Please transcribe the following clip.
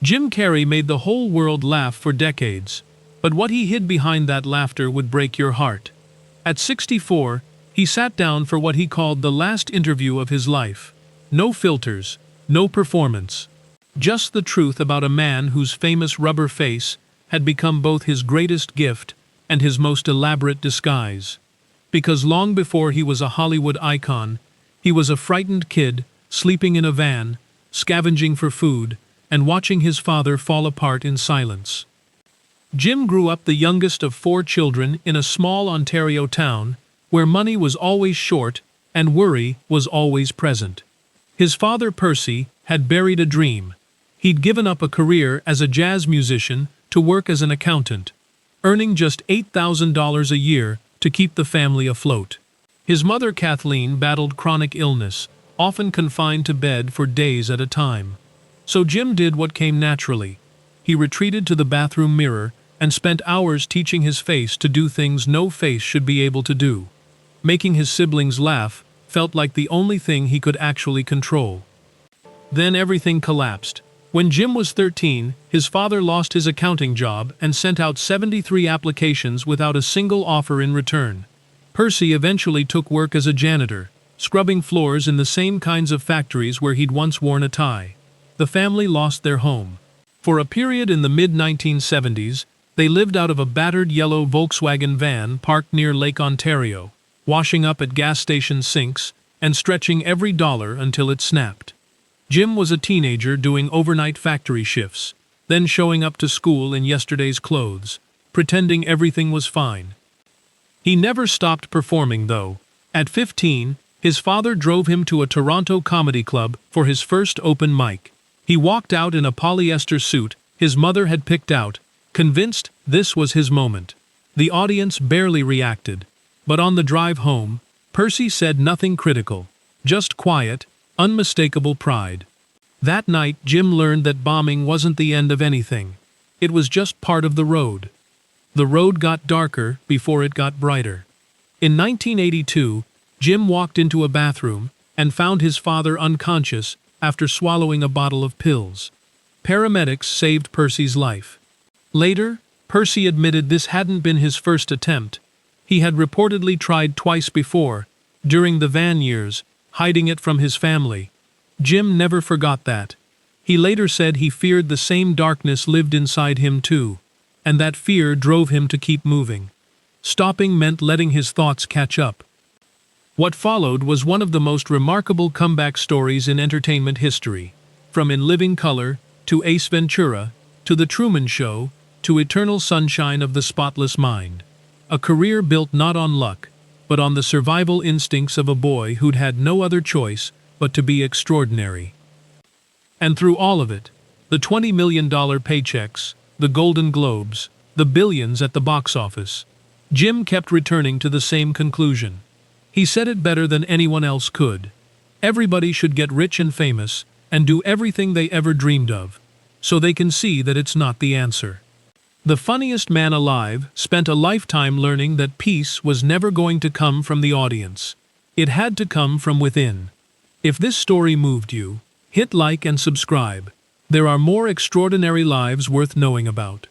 Jim Carrey made the whole world laugh for decades, but what he hid behind that laughter would break your heart. At 64, he sat down for what he called the last interview of his life. No filters, no performance. Just the truth about a man whose famous rubber face had become both his greatest gift and his most elaborate disguise. Because long before he was a Hollywood icon, he was a frightened kid, sleeping in a van, scavenging for food, and watching his father fall apart in silence. Jim grew up the youngest of 4 children in a small Ontario town, where money was always short and worry was always present. His father, Percy, had buried a dream. He'd given up a career as a jazz musician to work as an accountant, earning just $8,000 a year to keep the family afloat. His mother, Kathleen, battled chronic illness, often confined to bed for days at a time. So Jim did what came naturally. He retreated to the bathroom mirror and spent hours teaching his face to do things no face should be able to do. Making his siblings laugh felt like the only thing he could actually control. Then everything collapsed. When Jim was 13, his father lost his accounting job and sent out 73 applications without a single offer in return. Percy eventually took work as a janitor, scrubbing floors in the same kinds of factories where he'd once worn a tie. The family lost their home. For a period in the mid-1970s, they lived out of a battered yellow Volkswagen van parked near Lake Ontario, washing up at gas station sinks and stretching every dollar until it snapped. Jim was a teenager doing overnight factory shifts, then showing up to school in yesterday's clothes, pretending everything was fine. He never stopped performing, though. At 15, his father drove him to a Toronto comedy club for his first open mic. He walked out in a polyester suit his mother had picked out, convinced this was his moment. The audience barely reacted, but on the drive home, Percy said nothing critical, just quiet, unmistakable pride. That night, Jim learned that bombing wasn't the end of anything. It was just part of the road. The road got darker before it got brighter. In 1982, Jim walked into a bathroom and found his father unconscious after swallowing a bottle of pills. Paramedics saved Percy's life. Later, Percy admitted this hadn't been his first attempt. He had reportedly tried twice before, during the van years, hiding it from his family. Jim never forgot that. He later said he feared the same darkness lived inside him too, and that fear drove him to keep moving. Stopping meant letting his thoughts catch up. What followed was one of the most remarkable comeback stories in entertainment history. From In Living Color, to Ace Ventura, to The Truman Show, to Eternal Sunshine of the Spotless Mind. A career built not on luck, but on the survival instincts of a boy who'd had no other choice but to be extraordinary. And through all of it, the $20 million paychecks, the Golden Globes, the billions at the box office, Jim kept returning to the same conclusion. He said it better than anyone else could. Everybody should get rich and famous and do everything they ever dreamed of, so they can see that it's not the answer. The funniest man alive spent a lifetime learning that peace was never going to come from the audience. It had to come from within. If this story moved you, hit like and subscribe. There are more extraordinary lives worth knowing about.